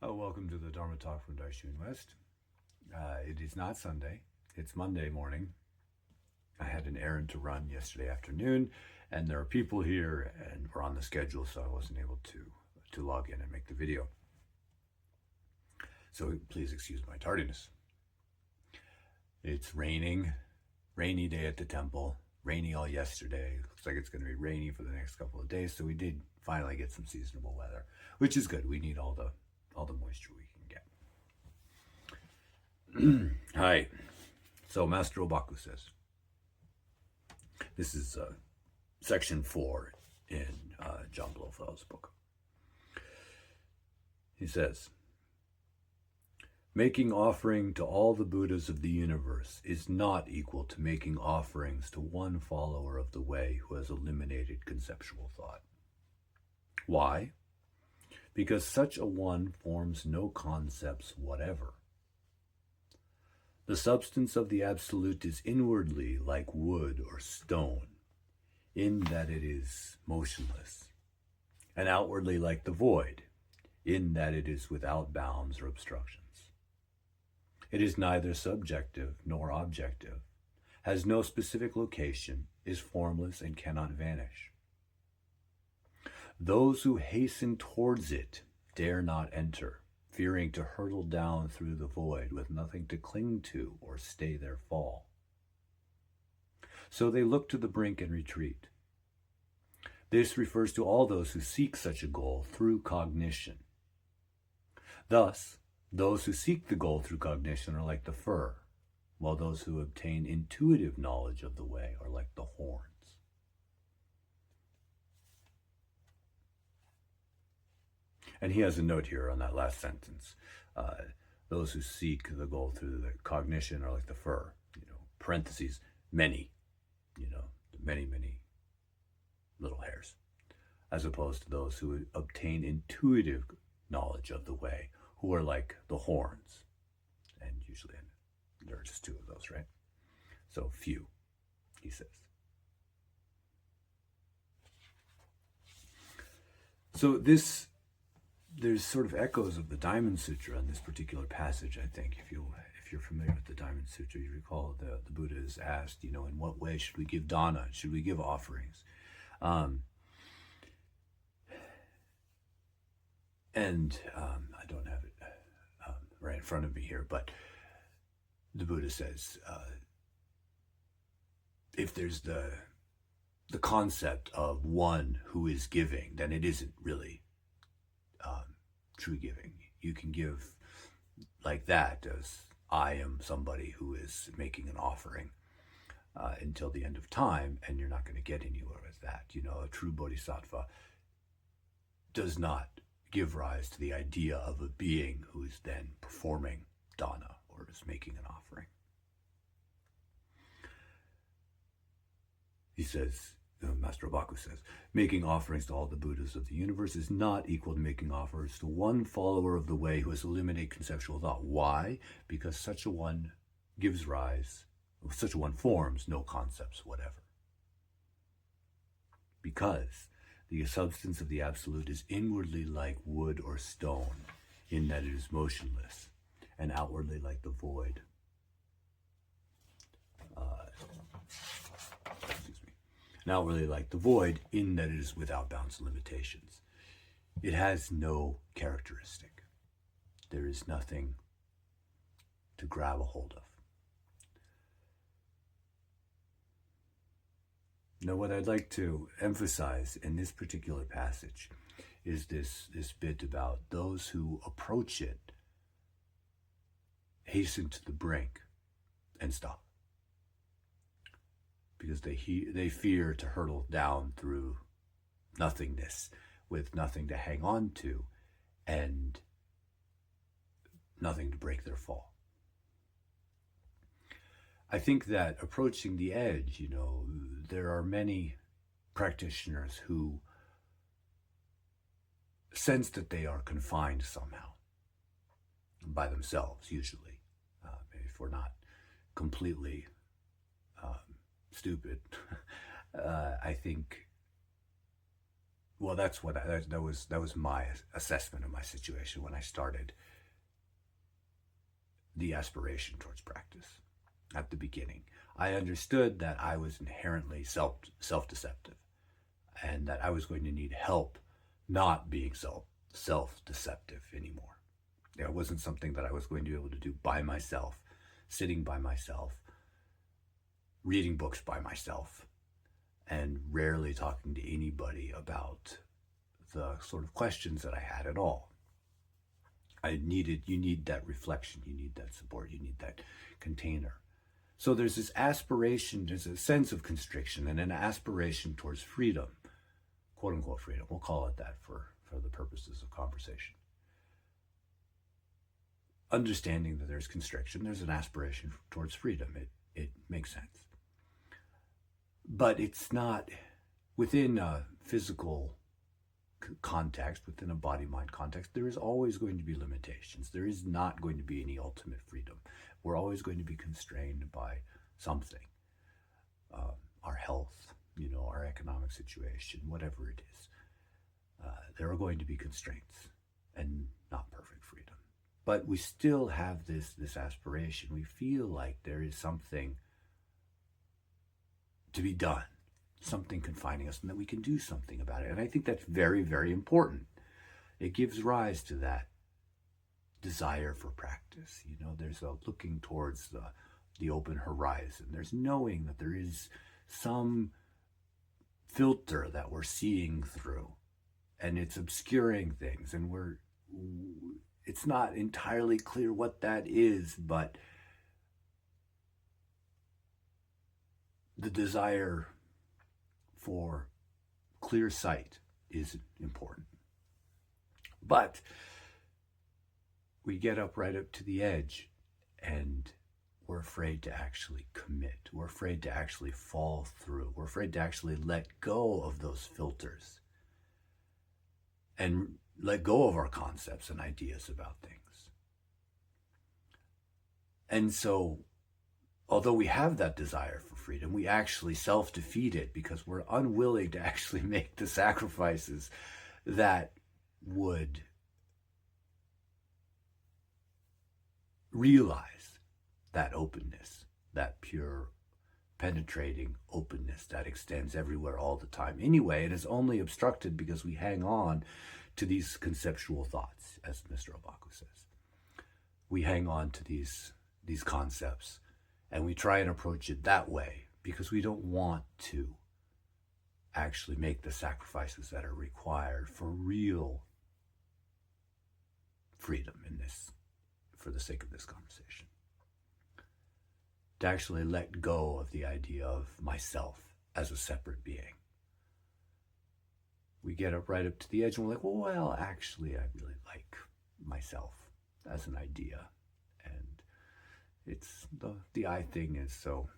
Welcome to the Dharma talk from Daishu-in West. It is not Sunday, it's Monday morning. I had an errand to run yesterday afternoon, and there are people here, and we're on the schedule, so I wasn't able to log in and make the video. So please excuse my tardiness. It's raining, rainy day at the temple, rainy all yesterday. Looks like it's going to be rainy for the next couple of days, so we did finally get some seasonable weather, which is good. We need all the moisture we can get. Hi. So Master Obaku says, this is section 4 in John Blofeld's book. He says, making offering to all the Buddhas of the universe is not equal to making offerings to one follower of the way who has eliminated conceptual thought. Why? Because such a one forms no concepts whatever. The substance of the Absolute is inwardly like wood or stone, in that it is motionless, and outwardly like the void, in that it is without bounds or obstructions. It is neither subjective nor objective, has no specific location, is formless and cannot vanish. Those who hasten towards it dare not enter, fearing to hurtle down through the void with nothing to cling to or stay their fall. So they look to the brink and retreat. This refers to all those who seek such a goal through cognition. Thus, those who seek the goal through cognition are like the fir, while those who obtain intuitive knowledge of the way are like the horns. And he has a note here on that last sentence. Those who seek the goal through the cognition are like the fir, parentheses, many, many little hairs, as opposed to those who obtain intuitive knowledge of the way, who are like the horns. And usually there are just two of those, right? So few, he says. So there's sort of echoes of the Diamond Sutra in this particular passage, I think. If you're familiar with the Diamond Sutra, you recall the Buddha is asked, in what way should we give dana? Should we give offerings? I don't have it right in front of me here, but the Buddha says, if there's the concept of one who is giving, then it isn't really true giving. You can give like that, as I am somebody who is making an offering until the end of time, and you're not going to get anywhere with that. A true bodhisattva does not give rise to the idea of a being who is then performing dana or is making an offering. He says, Master Obaku says, making offerings to all the Buddhas of the universe is not equal to making offers to one follower of the way who has eliminated conceptual thought. Why? Because such a one forms no concepts whatever. Because the substance of the Absolute is inwardly like wood or stone, in that it is motionless, and outwardly like the void. And outwardly like the void, in that it is without bounds and limitations. It has no characteristic. There is nothing to grab a hold of. Now, what I'd like to emphasize in this particular passage is this bit about those who approach it hasten to the brink and stop, because they fear to hurtle down through nothingness with nothing to hang on to and nothing to break their fall. I think that approaching the edge, there are many practitioners who sense that they are confined somehow by themselves, usually. If we're not completely stupid, I think well, that's what that was my assessment of my situation when I started the aspiration towards practice at the beginning. I understood that I was inherently self-deceptive, and that I was going to need help not being self-deceptive anymore. It wasn't something that I was going to be able to do by myself, sitting by myself, reading books by myself, and rarely talking to anybody about the sort of questions that I had at all. You need that reflection, you need that support, you need that container. So there's this aspiration, there's a sense of constriction and an aspiration towards freedom, quote unquote freedom. We'll call it that for the purposes of conversation. Understanding that there's constriction, there's an aspiration towards freedom. It makes sense. But it's not within a physical context, within a body-mind context, there is always going to be limitations. There is not going to be any ultimate freedom. We're always going to be constrained by something. Our health, our economic situation, whatever it is. There are going to be constraints and not perfect freedom. But we still have this aspiration. We feel like there is something to be done, something confining us, and that we can do something about it. And I think that's very, very important. It gives rise to that desire for practice. There's a looking towards the open horizon. There's knowing that there is some filter that we're seeing through, and it's obscuring things, and it's not entirely clear what that is, but the desire for clear sight is important. But we get right up to the edge, and we're afraid to actually commit. We're afraid to actually fall through. We're afraid to actually let go of those filters and let go of our concepts and ideas about things. And so, although we have that desire for freedom, we actually self-defeat it because we're unwilling to actually make the sacrifices that would realize that openness, that pure, penetrating openness that extends everywhere all the time anyway, and is only obstructed because we hang on to these conceptual thoughts, as Mr. Obaku says. We hang on to these concepts, and we try and approach it that way because we don't want to actually make the sacrifices that are required for real freedom for the sake of this conversation. To actually let go of the idea of myself as a separate being. We get right up to the edge and we're like, well, actually, I really like myself as an idea. And it's the I thing is so,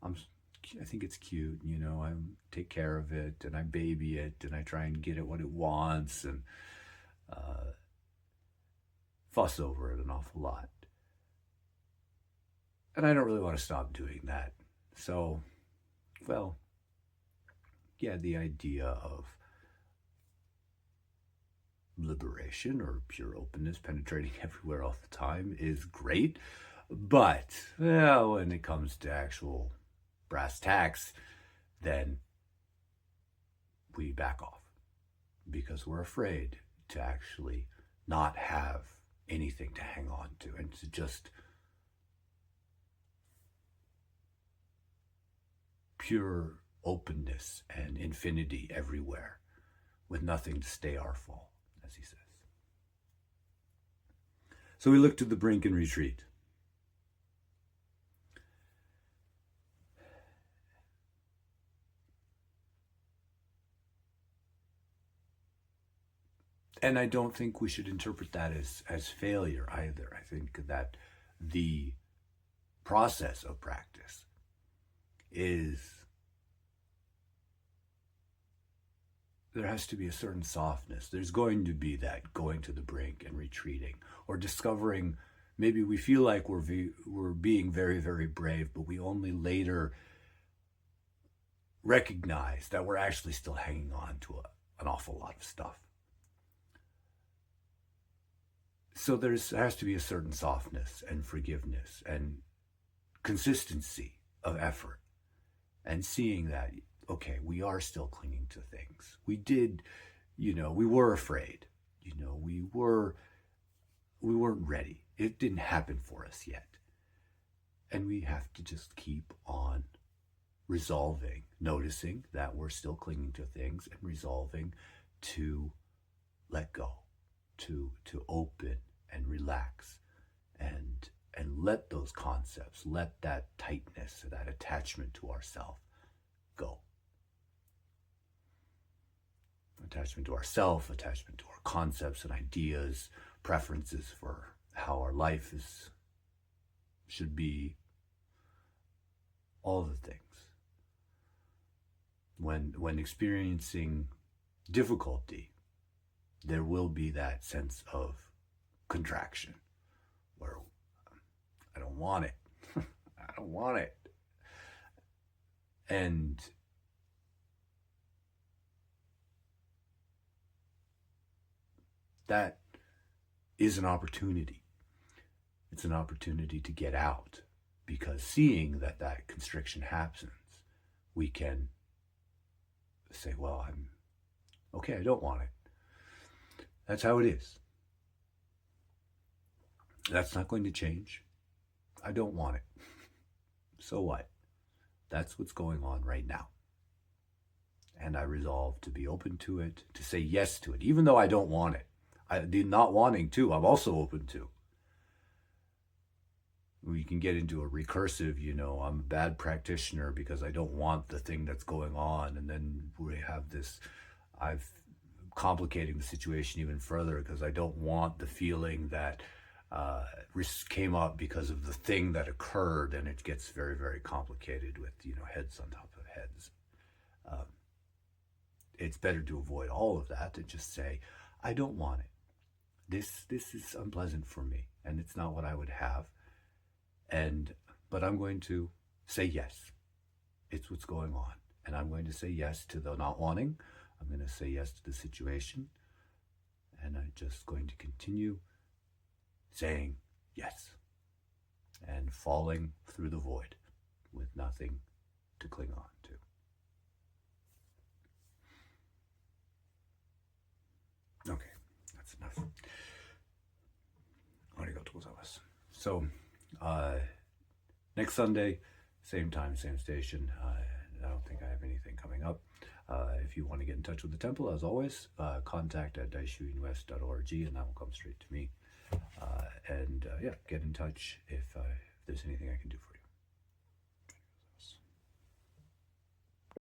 I think it's cute, I take care of it and I baby it and I try and get it what it wants and fuss over it an awful lot. And I don't really want to stop doing that. So, the idea of liberation or pure openness penetrating everywhere all the time is great. But, when it comes to actual brass tacks, then we back off because we're afraid to actually not have anything to hang on to and to just pure openness and infinity everywhere with nothing to stay our fall, as he says. So we look to the brink and retreat. And I don't think we should interpret that as failure either. I think that the process of practice there has to be a certain softness. There's going to be that going to the brink and retreating, or discovering, maybe we feel like we're being very, very brave, but we only later recognize that we're actually still hanging on to an awful lot of stuff. So there has to be a certain softness and forgiveness and consistency of effort, and seeing that, okay, we are still clinging to things. We did, we were afraid. We weren't ready. It didn't happen for us yet. And we have to just keep on resolving, noticing that we're still clinging to things, and resolving to let go, to open and relax, and let those concepts, let that tightness, that attachment to ourself go. Attachment to ourself, attachment to our concepts and ideas, preferences for how our life should be, all the things. When experiencing difficulty, there will be that sense of contraction where I don't want it. I don't want it. And that is an opportunity. It's an opportunity to get out, because seeing that constriction happens, we can say, well, I'm okay, I don't want it. That's how it is. That's not going to change. I don't want it. So what? That's what's going on right now. And I resolve to be open to it, to say yes to it, even though I don't want it. The not wanting to, I'm also open to. We can get into a recursive, I'm a bad practitioner because I don't want the thing that's going on. And then we have this, I'm complicating the situation even further because I don't want the feeling that came up because of the thing that occurred, and it gets very, very complicated with, heads on top of heads. It's better to avoid all of that and just say, I don't want it. This is unpleasant for me, and it's not what I would have. But I'm going to say yes. It's what's going on. And I'm going to say yes to the not wanting. I'm going to say yes to the situation. And I'm just going to continue saying yes. And falling through the void with nothing to cling on to. Okay, that's enough. Arigatou gozaimasu. So, next Sunday, same time, same station. I don't think I have anything coming up. If you want to get in touch with the temple, as always, contact at Daishu-in-west.org, and that will come straight to me. Get in touch if there's anything I can do for you.